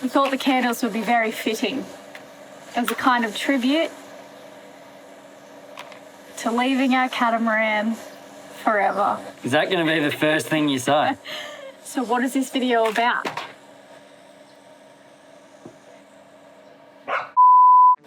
we thought the candles would be very fitting as a kind of tribute to leaving our catamaran forever. Is that going to be the first thing you say? So what is this video about?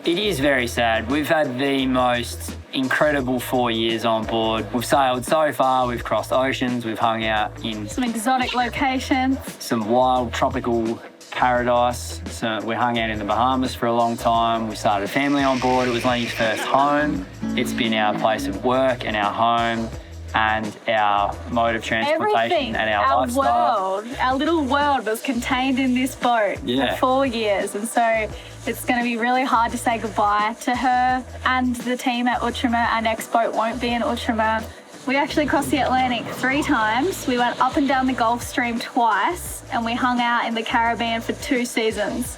It is very sad. We've had the most incredible 4 years on board. We've sailed so far, we've crossed oceans, we've hung out in Some exotic locations. some wild tropical paradise. So we hung out in the Bahamas for a long time. We started a family on board. It was Lenny's first home. It's been our place of work and our home and our mode of transportation. Everything, And our lifestyle. world, our little world was contained in this boat Yeah. for 4 years. And so it's going to be really hard to say goodbye to her and the team at Outremer. Our next boat won't be in Outremer. We actually crossed the Atlantic 3 times. We went up and down the Gulf Stream twice, and we hung out in the Caribbean for 2 seasons.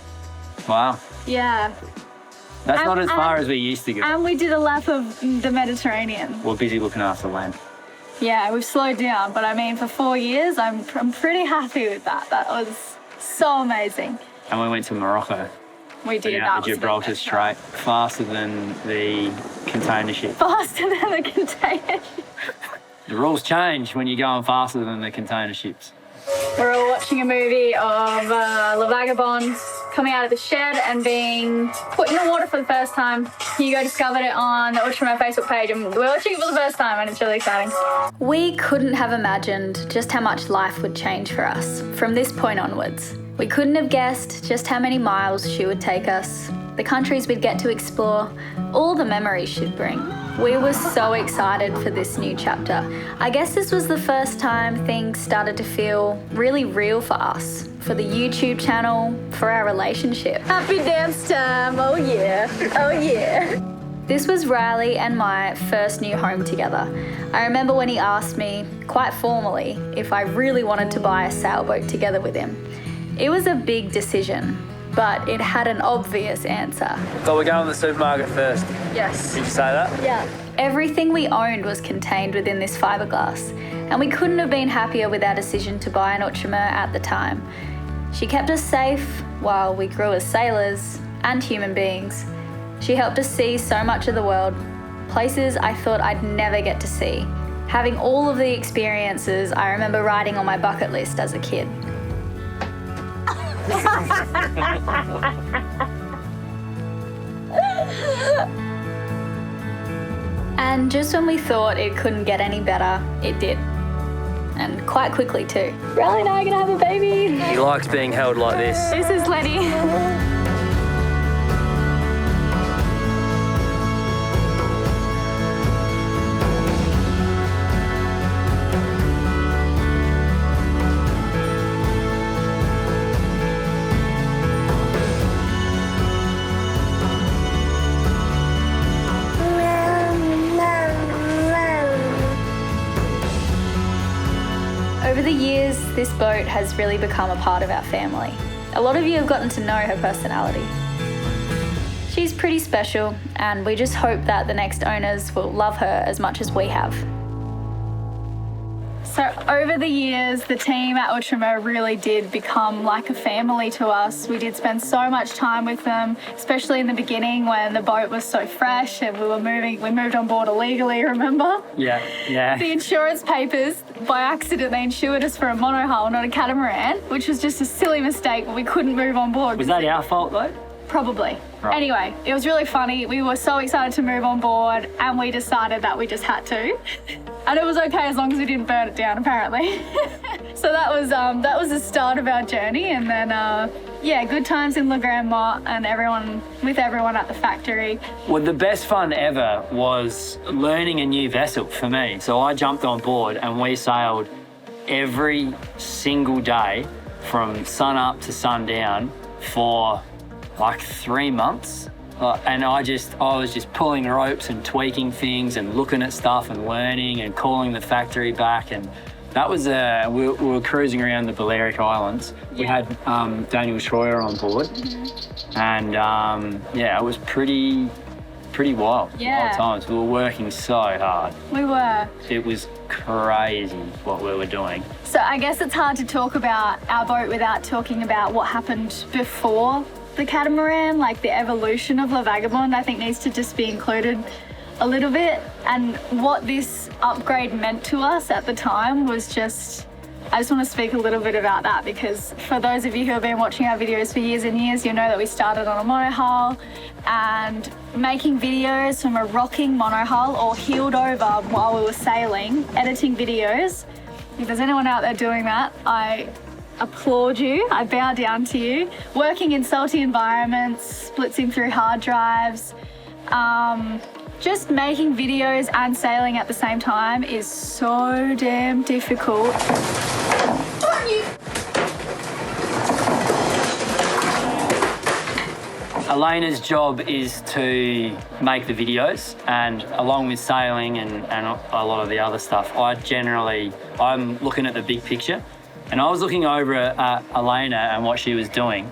Wow. Yeah. That's not as far And- as we used to go. And we did a lap of the Mediterranean. We're busy looking after land. Yeah, we've slowed down, but I mean, for 4 years, I'm pretty happy with that. That was so amazing. And we went to Morocco. We did. Out That the was Gibraltar fantastic. Strait, faster than the container ship. Faster than the container. The rules change when you're going faster than the container ships. We're all watching a movie of Le Vagabond coming out of the shed and being put in the water for the first time. Hugo discovered it on the Outremer Facebook page, and we're watching it for the first time, and it's really exciting. We couldn't have imagined just how much life would change for us from this point onwards. We couldn't have guessed just how many miles she would take us, the countries we'd get to explore, all the memories she'd bring. We were so excited for this new chapter. I guess this was the first time things started to feel really real for us, for the YouTube channel, for our relationship. Happy dance time, oh yeah, oh yeah. This was Riley and my first new home together. I remember when he asked me, quite formally, if I really wanted to buy a sailboat together with him. It was a big decision, but it had an obvious answer. So we're going to the supermarket first. Yes. Did you say that? Yeah. Everything we owned was contained within this fiberglass, and we couldn't have been happier with our decision to buy an Outremer at the time. She kept us safe while we grew as sailors and human beings. She helped us see so much of the world, places I thought I'd never get to see. Having all of the experiences I remember writing on my bucket list as a kid. And just when we thought it couldn't get any better, it did. And quite quickly too. Riley and I are gonna have a baby. He likes being held like this. This is Lenny. Over the years, this boat has really become a part of our family. A lot of you have gotten to know her personality. She's pretty special, and we just hope that the next owners will love her as much as we have. So over the years, the team at Outremer really did become like a family to us. We did spend so much time with them, especially in the beginning when the boat was so fresh and we moved on board illegally, remember? Yeah. The insurance papers, by accident, they insured us for a monohull, not a catamaran, which was just a silly mistake, but we couldn't move on board. Was that our fault though? Probably. Right. Anyway, it was really funny. We were so excited to move on board, and we decided that we just had to. And it was okay as long as we didn't burn it down, apparently. So that was the start of our journey, and then good times in La Grandma and with everyone at the factory. Well, the best fun ever was learning a new vessel for me. So I jumped on board and we sailed every single day from sun up to sundown for like 3 months. And I was just pulling ropes and tweaking things and looking at stuff and learning and calling the factory back. And that was, we were cruising around the Balearic Islands. Yeah. We had Daniel Schroyer on board. And it was pretty pretty wild a lot Yeah. of times. We were working so hard. We were. It was crazy what we were doing. So I guess it's hard to talk about our boat without talking about what happened before the catamaran, like the evolution of La Vagabond, I think needs to just be included a little bit. And what this upgrade meant to us at the time was just, I just want to speak a little bit about that, because for those of you who have been watching our videos for years and years, you'll know that we started on a monohull, and making videos from a rocking monohull or heeled over while we were sailing, editing videos. If there's anyone out there doing that, I applaud you, I bow down to you. Working in salty environments, splitzing through hard drives, just making videos and sailing at the same time is so damn difficult. Elena's job is to make the videos, and along with sailing and a lot of the other stuff, I'm looking at the big picture. And I was looking over at Elena and what she was doing,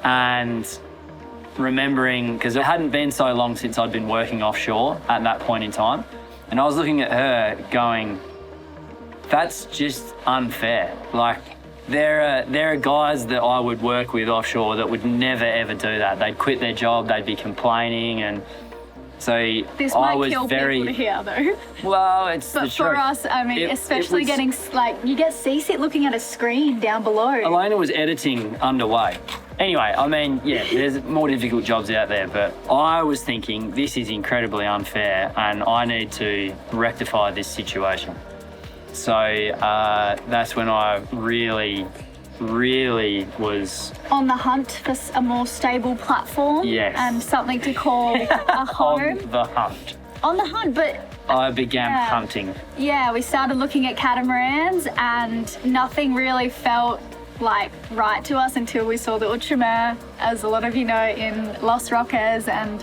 and remembering, because it hadn't been so long since I'd been working offshore at that point in time, and I was looking at her going, that's just unfair. Like, there are guys that I would work with offshore that would never ever do that. They'd quit their job, they'd be complaining, and so This I might was kill very people to hear though. well. It's But the for truth. us, I mean, especially was- getting, like, you get seasick looking at a screen down below. Elena was editing underway. Anyway, I mean, yeah, there's more difficult jobs out there, but I was thinking this is incredibly unfair and I need to rectify this situation. So that's when I really was On the hunt for a more stable platform. Yes. And something to call a home. on the hunt. On the hunt, but I began Yeah. hunting. yeah, we started looking at catamarans and nothing really felt like right to us until we saw the Outremer, as a lot of you know, in Los Roques, and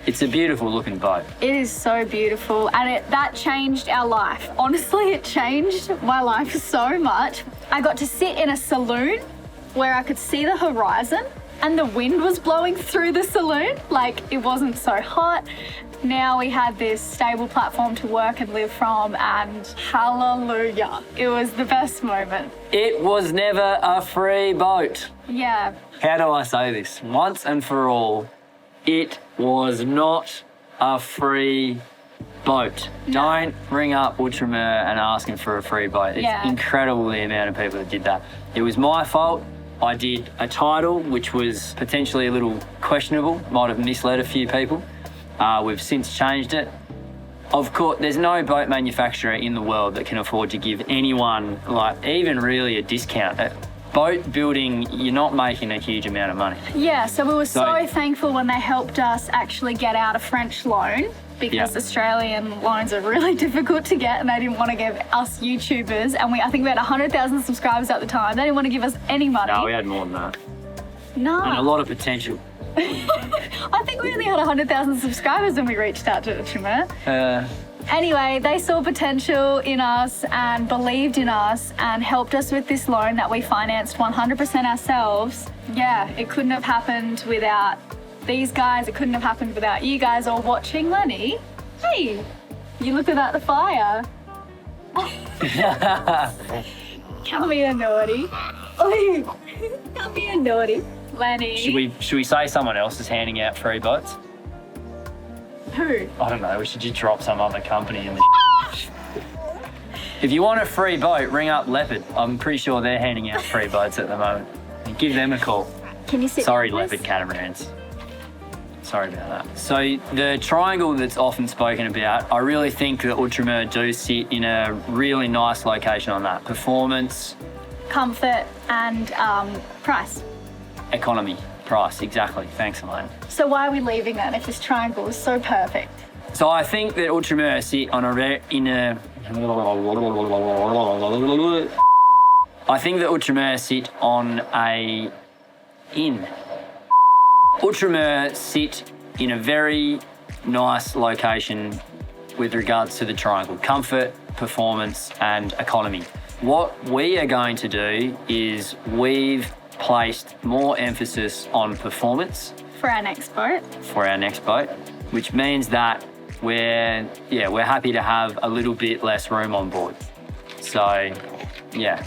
It's a beautiful looking boat. it is so beautiful, and that changed our life. Honestly, it changed my life so much. I got to sit in a saloon where I could see the horizon and the wind was blowing through the saloon. Like, it wasn't so hot. Now we had this stable platform to work and live from, and hallelujah, it was the best moment. It was never a free boat. Yeah, How do I say this? Once and for all, it was not a free boat. Don't ring up Outremer and ask him for a free boat. It's Yeah. incredible the amount of people that did that. It was my fault. I did a title which was potentially a little questionable, might have misled a few people. We've since changed it. Of course, there's no boat manufacturer in the world that can afford to give anyone, like, even really a discount. Boat building, you're not making a huge amount of money. yeah, so we were so So- thankful when they helped us actually get out a French loan, because Yeah. Australian loans are really difficult to get, and they didn't want to give us YouTubers, and I think we had 100,000 subscribers at the time. They didn't want to give us any money. No, we had more than that. No. And a lot of potential. I think we only had 100,000 subscribers when we reached out to Outremer. Anyway, they saw potential in us and believed in us and helped us with this loan that we financed 100% ourselves. Yeah, it couldn't have happened without these guys. It couldn't have happened without you guys all watching. Lenny, hey, you looking at the fire? Come here, naughty. Come here, naughty. Lenny. Should we say someone else is handing out free boats? Who? I don't know, we should just drop some other company in the If you want a free boat, ring up Leopard. I'm pretty sure they're handing out free boats at the moment. Give them a call. Can you sit Sorry, down, please? Leopard catamarans. Sorry about that. So the triangle that's often spoken about, I really think that Outremer do sit in a really nice location on that. Performance, Comfort and price. economy, price, exactly. Thanks, Elaine. So why are we leaving then if this triangle is so perfect? So I think that Outremer sit on I think that Outremer sit on a inn. Outremer sit in a very nice location with regards to the triangle: comfort, performance, and economy. What we are going to do is we've placed more emphasis on performance for our next boat. Which means that we're happy to have a little bit less room on board. So, yeah.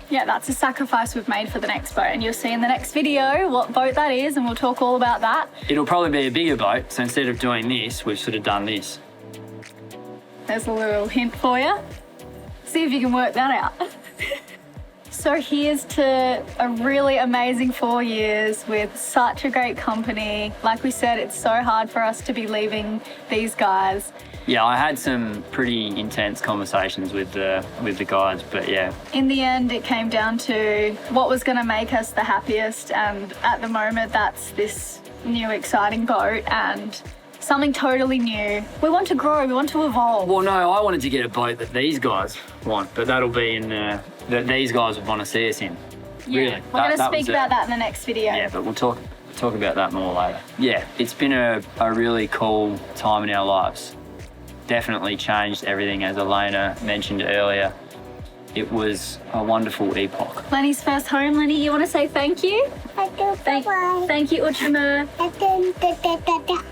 Yeah, that's a sacrifice we've made for the next boat, and you'll see in the next video what boat that is, and we'll talk all about that. It'll probably be a bigger boat, so instead of doing this, we've sort of done this. There's a little hint for you. See if you can work that out. So here's to a really amazing 4 years with such a great company. Like we said, it's so hard for us to be leaving these guys. Yeah, I had some pretty intense conversations with the guys, but yeah. In the end, it came down to what was going to make us the happiest, and at the moment, that's this new exciting boat and something totally new. We want to grow, we want to evolve. Well, no, I wanted to get a boat that these guys want, but that'll be in that these guys would want to see us in. Yeah, really. We're going to speak about that in the next video. Yeah, but we'll talk about that more later. Yeah, it's been a really cool time in our lives. Definitely changed everything, as Elena mentioned earlier. It was a wonderful epoch. Lenny's first home. Lenny, you want to say thank you? Thank you, Ultima.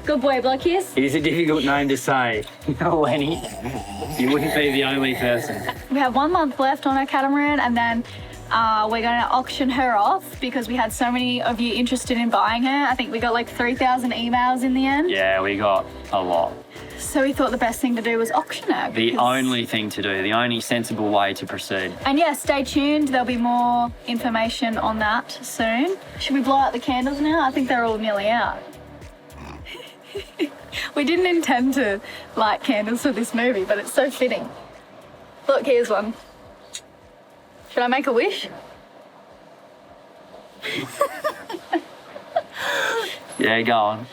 Good boy, Blockius. It is a difficult name to say, Lenny. You wouldn't be the only person. We have 1 month left on our catamaran, and then we're going to auction her off because we had so many of you interested in buying her. I think we got like 3,000 emails in the end. Yeah, we got a lot. So we thought the best thing to do was auction her. The only thing to do, the only sensible way to proceed. And yeah, stay tuned. There'll be more information on that soon. Should we blow out the candles now? I think they're all nearly out. We didn't intend to light candles for this movie, but it's so fitting. Look, here's one. Should I make a wish? Yeah, go on.